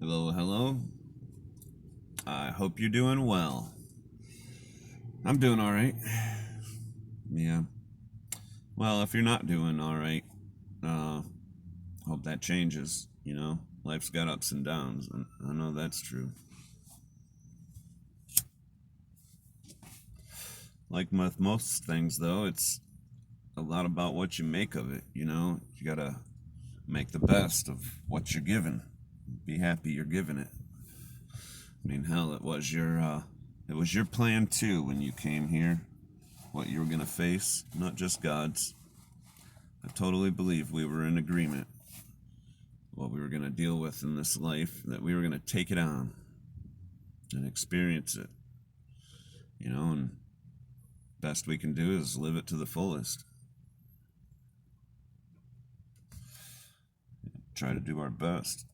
Hello, hello. I hope you're doing well. I'm doing all right. Yeah. Well, if you're not doing all right, uh, hope that changes. Life's got ups and downs, and I know that's true. Like with most things, though, it's a lot about what you make of it. You gotta make the best of what you're given. Be happy you're giving it. I mean, hell, it was your plan too when you came here. What you were gonna face, not just God's. I totally believe we were in agreement what we were going to deal with in this life, that we were going to take it on and experience it, and best we can do is live it to the fullest. Try to do our best.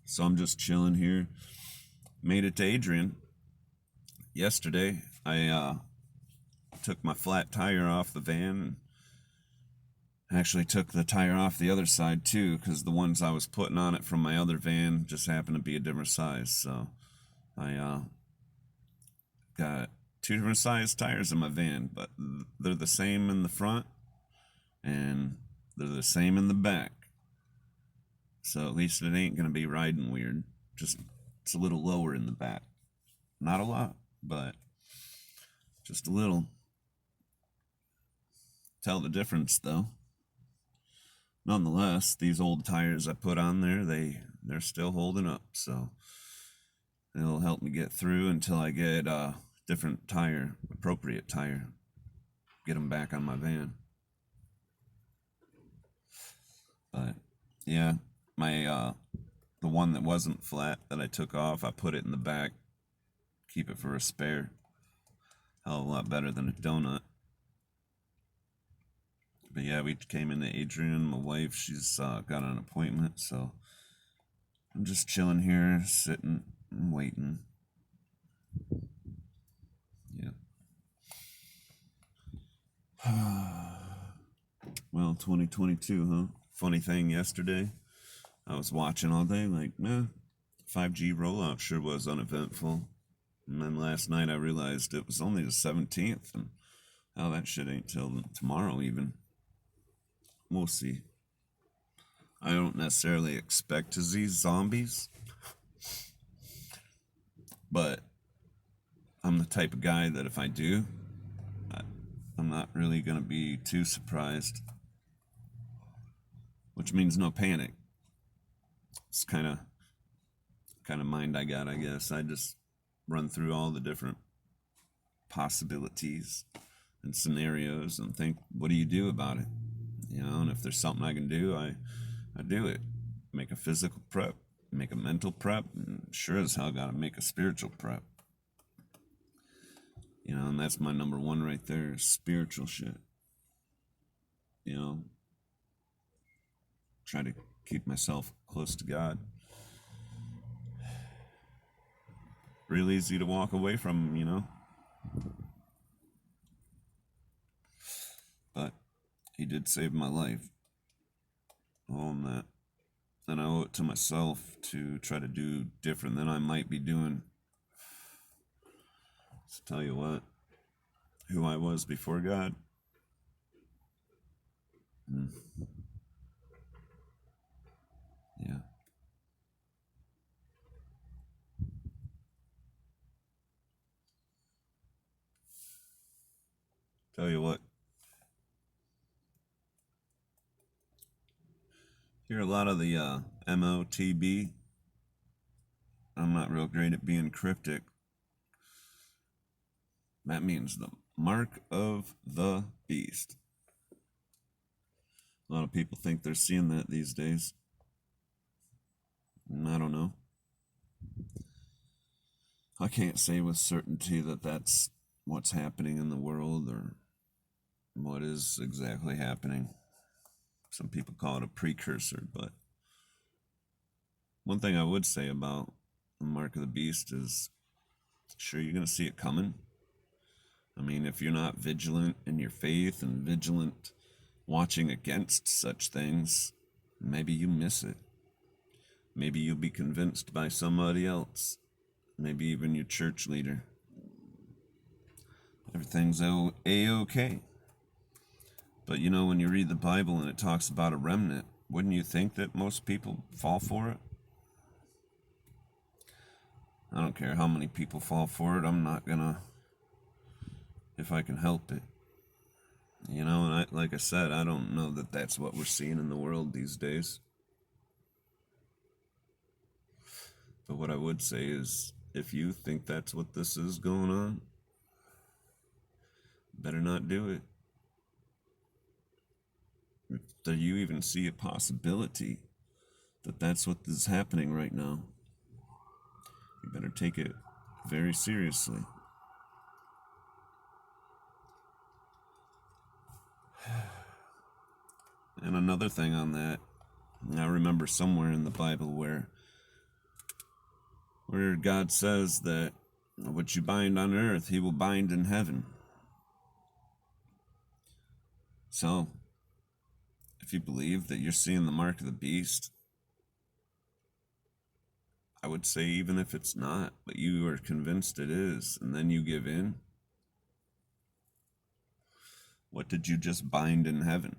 So I'm just chilling here. Made it to Adrian yesterday. I took my flat tire off the van and actually took the tire off the other side too, because the ones I was putting on it from my other van just happened to be a different size. So I got two different size tires in my van, but they're the same in the front and they're the same in the back. So at least it ain't gonna be riding weird. Just it's a little lower in the back. Not a lot, but just a little. Tell the difference though. Nonetheless, these old tires I put on there, they're still holding up, so it'll help me get through until I get a different tire, appropriate tire. Get them back on my van. But yeah, my the one that wasn't flat that I took off, I put it in the back, keep it for a spare. Hell of a lot better than a donut. But yeah, we came into Adrian. My wife, she's got an appointment, so I'm just chilling here, sitting and waiting. Yeah. Well, 2022, huh? Funny thing, yesterday, I was watching all day, like, 5G rollout sure was uneventful. And then last night I realized it was only the 17th, and oh, that shit ain't till tomorrow even. We'll see. I don't necessarily expect to see zombies, but I'm the type of guy that if I do, I, I'm not really gonna be too surprised. Which means no panic. It's kind of mind I got, I guess. I just run through all the different possibilities and scenarios and think, what do you do about it? And if there's something I can do, I do it. Make a physical prep, make a mental prep, and sure as hell gotta make a spiritual prep. And that's my number one right there, is spiritual shit. You know, try to keep myself close to God. Real easy to walk away from. But he did save my life. All in that. And I owe it to myself to try to do different than I might be doing. So tell you what, who I was before God. Yeah. Tell you what, hear a lot of the MOTB. I'm not real great at being cryptic. That means the mark of the beast. A lot of people think they're seeing that these days. I don't know. I can't say with certainty that that's what's happening in the world or what is exactly happening. Some people call it a precursor, but one thing I would say about the mark of the beast is sure you're going to see it coming. I mean, if you're not vigilant in your faith and vigilant watching against such things, Maybe you miss it. Maybe you'll be convinced by somebody else. Maybe even your church leader. Everything's A-OK. But you know, when you read the Bible and it talks about a remnant, wouldn't you think that most people fall for it? I don't care how many people fall for it. I'm not gonna, if I can help it. You know, and like I said, I don't know that that's what we're seeing in the world these days. But what I would say is, if you think that's what this is going on, better not do it. Do you even see a possibility that that's what is happening right now? You better take it very seriously. And another thing on that, I remember somewhere in the Bible where God says that what you bind on earth, he will bind in heaven. So, if you believe that you're seeing the mark of the beast, I would say even if it's not, but you are convinced it is, and then you give in, what did you just bind in heaven?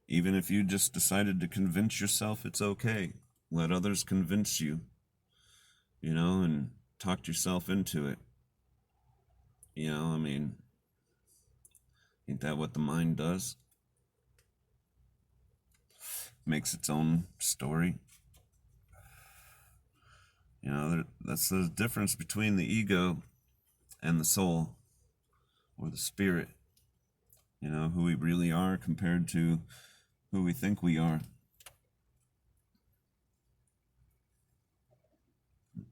Even if you just decided to convince yourself it's okay, let others convince you, you know, and talk yourself into it. You know, I mean, ain't that what the mind does? Makes its own story. You know, that's the difference between the ego and the soul, or the spirit. You know, who we really are compared to who we think we are.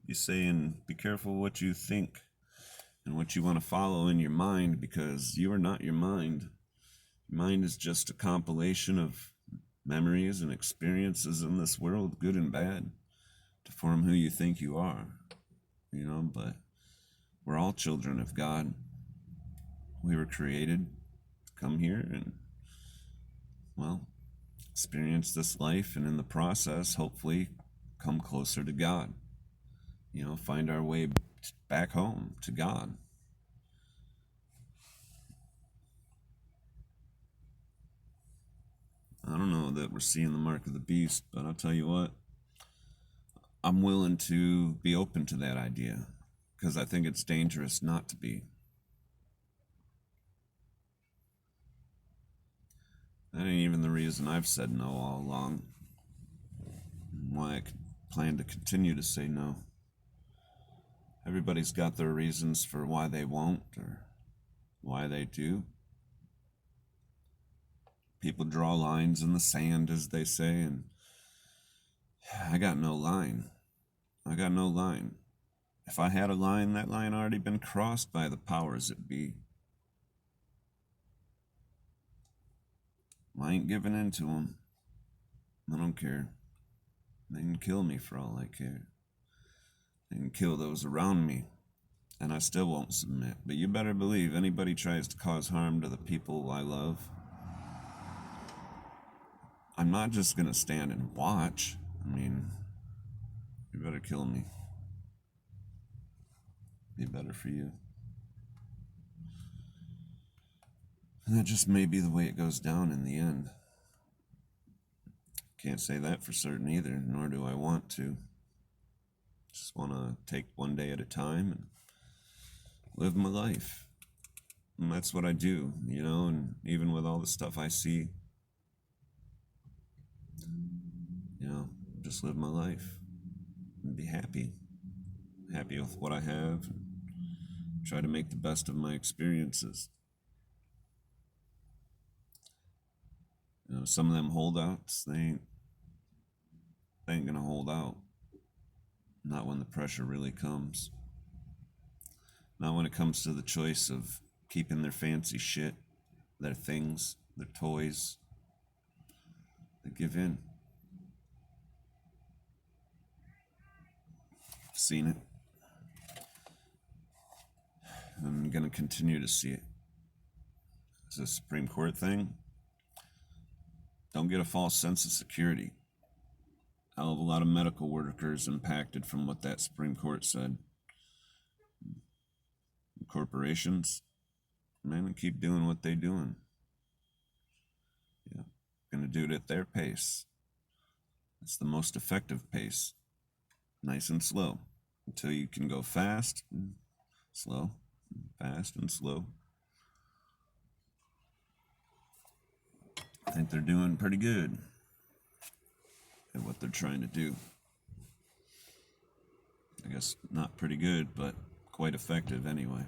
You saying, be careful what you think and what you want to follow in your mind, because you are not your mind. Your mind is just a compilation of memories and experiences in this world, good and bad, to form who you think you are. You know, but we're all children of God. We were created to come here and, well, experience this life, and in the process, hopefully, come closer to God. You know, find our way back home to God. I don't know that we're seeing the mark of the beast, but I'll tell you what, I'm willing to be open to that idea, because I think it's dangerous not to be. That ain't even the reason I've said no all along. Why I plan to continue to say no. Everybody's got their reasons for why they won't or why they do. People draw lines in the sand, as they say, and I got no line. I got no line. If I had a line, that line already been crossed by the powers that be. I ain't giving in to them. I don't care. They can kill me for all I care. They can kill those around me, and I still won't submit. But you better believe anybody tries to cause harm to the people I love, I'm not just gonna stand and watch. I mean, you better kill me. Be better for you. And that just may be the way it goes down in the end. Can't say that for certain either, nor do I want to. Just want to take one day at a time and live my life. And that's what I do, you know, and even with all the stuff I see, you know, just live my life and be happy. Happy with what I have, and try to make the best of my experiences. You know, some of them holdouts, they ain't gonna hold out. Not when the pressure really comes. Not when it comes to the choice of keeping their fancy shit, their things, their toys. They give in. I've seen it. I'm gonna continue to see it. It's a Supreme Court thing. don't get a false sense of security. Hell of a lot of medical workers impacted from what that Supreme Court said. Corporations, man, keep doing what they're doing. Yeah, gonna do it at their pace. It's the most effective pace. Nice and slow. Until you can go fast and slow, fast and slow. I think they're doing pretty good at what they're trying to do. I guess not pretty good, but quite effective anyway.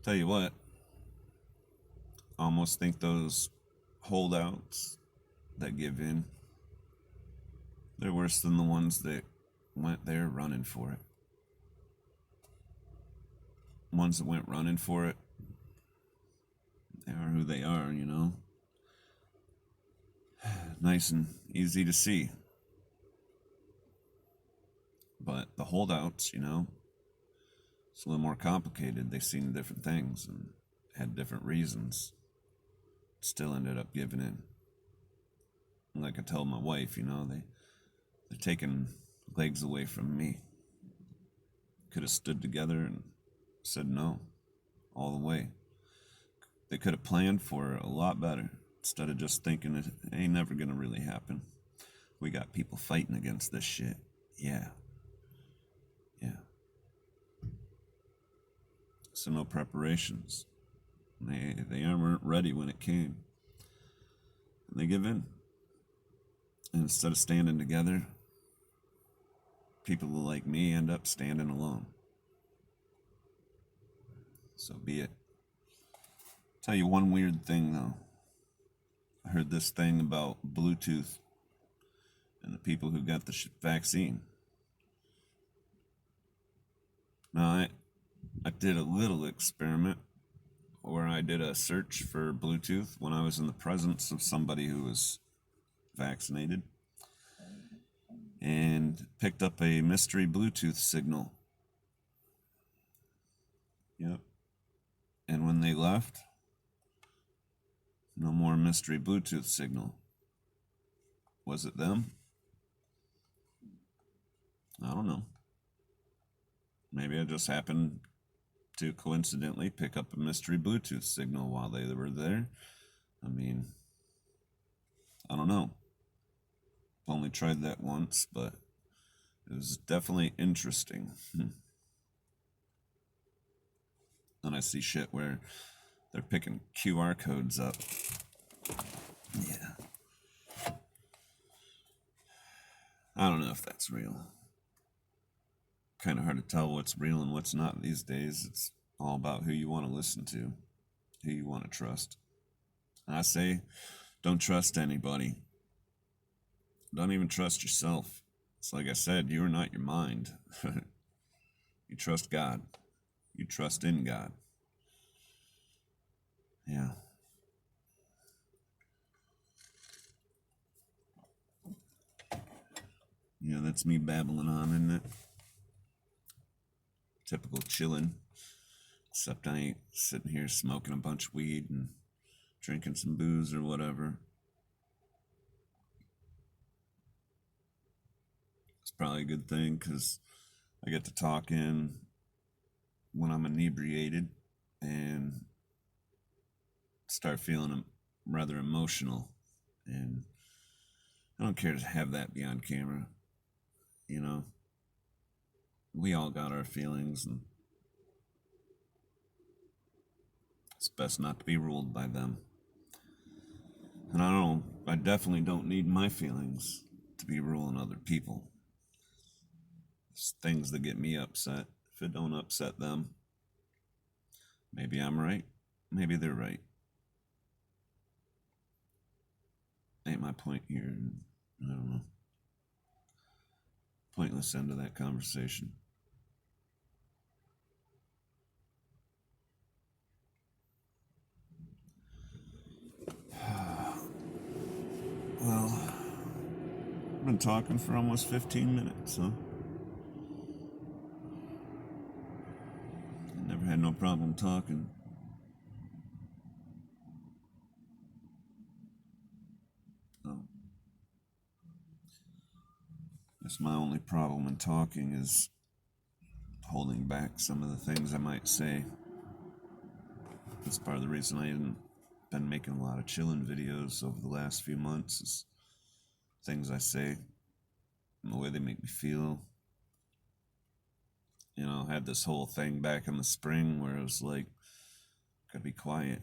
Tell you what, I almost think those holdouts that give in, they're worse than the ones that went there running for it. Ones that went running for it, they are who they are, you know. Nice and easy to see. But the holdouts, you know, it's a little more complicated. They've seen different things and had different reasons. Still ended up giving in. Like I told my wife, you know, they're taking legs away from me. Could have stood together and said no all the way. They could have planned for it a lot better instead of just thinking it ain't never gonna really happen. We got people fighting against this shit. Yeah. So no preparations. They weren't ready when it came. And they give in. And instead of standing together, people like me end up standing alone. So be it. Tell you one weird thing though. I heard this thing about Bluetooth and the people who got the vaccine. Now, I did a little experiment where I did a search for Bluetooth when I was in the presence of somebody who was vaccinated and picked up a mystery Bluetooth signal. Yep. And when they left, no more mystery Bluetooth signal. Was it them? I don't know. Maybe I just happened to coincidentally pick up a mystery Bluetooth signal while they were there. I mean, I don't know. Only tried that once, but it was definitely interesting. And I see shit where they're picking QR codes up. Yeah. I don't know if that's real. Kind of hard to tell what's real and what's not these days. It's all about who you want to listen to, who you want to trust. And I say, don't trust anybody. Don't even trust yourself. It's like I said, you are not your mind. You trust God. You trust in God. Yeah. Yeah, that's me babbling on, isn't it? Typical chillin'. Except I ain't sitting here smoking a bunch of weed and drinking some booze or whatever. It's probably a good thing because I get to talking when I'm inebriated and start feeling rather emotional. And I don't care to have that be on camera. You know, we all got our feelings, and it's best not to be ruled by them. And I definitely don't need my feelings to be ruling other people. It's things that get me upset. If it don't upset them, maybe I'm right, maybe they're right. Ain't my point here. I don't know. Pointless end of that conversation. Well, I've been talking for almost 15 minutes, huh? had no problem talking. So, I guess my only problem in talking is holding back some of the things I might say. That's part of the reason I haven't been making a lot of chillin' videos over the last few months, is things I say and the way they make me feel. You know, I had this whole thing back in the spring where it was like, gotta be quiet.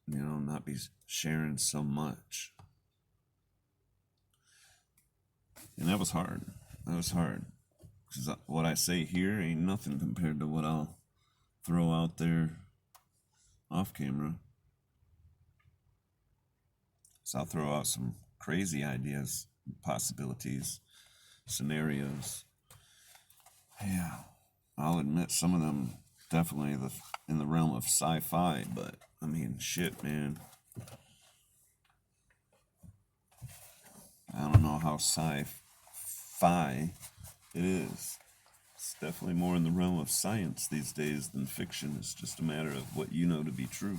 You know, not be sharing so much. And that was hard. That was hard. Because what I say here ain't nothing compared to what I'll throw out there off camera. So I'll throw out some crazy ideas, possibilities, scenarios. Yeah, I'll admit some of them definitely in the realm of sci-fi, but I mean, shit, man. I don't know how sci-fi it is. It's definitely more in the realm of science these days than fiction. It's just a matter of what you know to be true.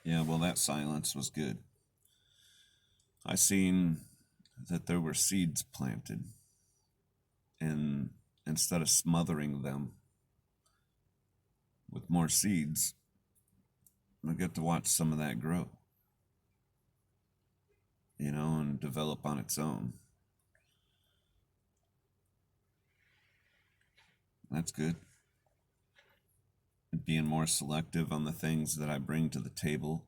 Yeah, well, that silence was good. I seen that there were seeds planted, and instead of smothering them with more seeds, I get to watch some of that grow, you know, and develop on its own. That's good. And being more selective on the things that I bring to the table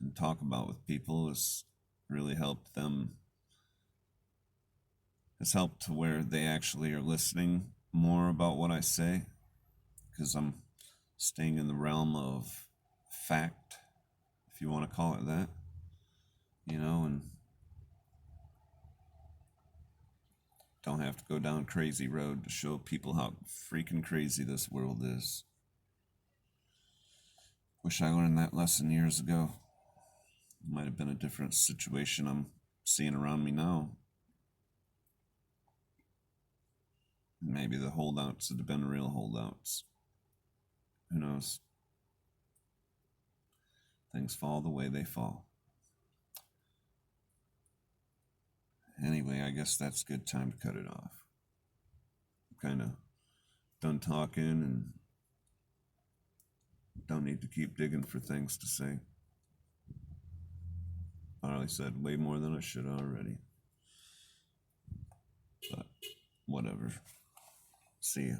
and talk about with people has really helped them. Has helped to where they actually are listening more about what I say, because I'm staying in the realm of fact, if you want to call it that, you know, and don't have to go down crazy road to show people how freaking crazy this world is. Wish I learned that lesson years ago. It might have been a different situation I'm seeing around me now. Maybe the holdouts would have been real holdouts. Who knows? Things fall the way they fall. Anyway, I guess that's a good time to cut it off. I'm kind of done talking and don't need to keep digging for things to say. I already said way more than I should already. But whatever. See ya.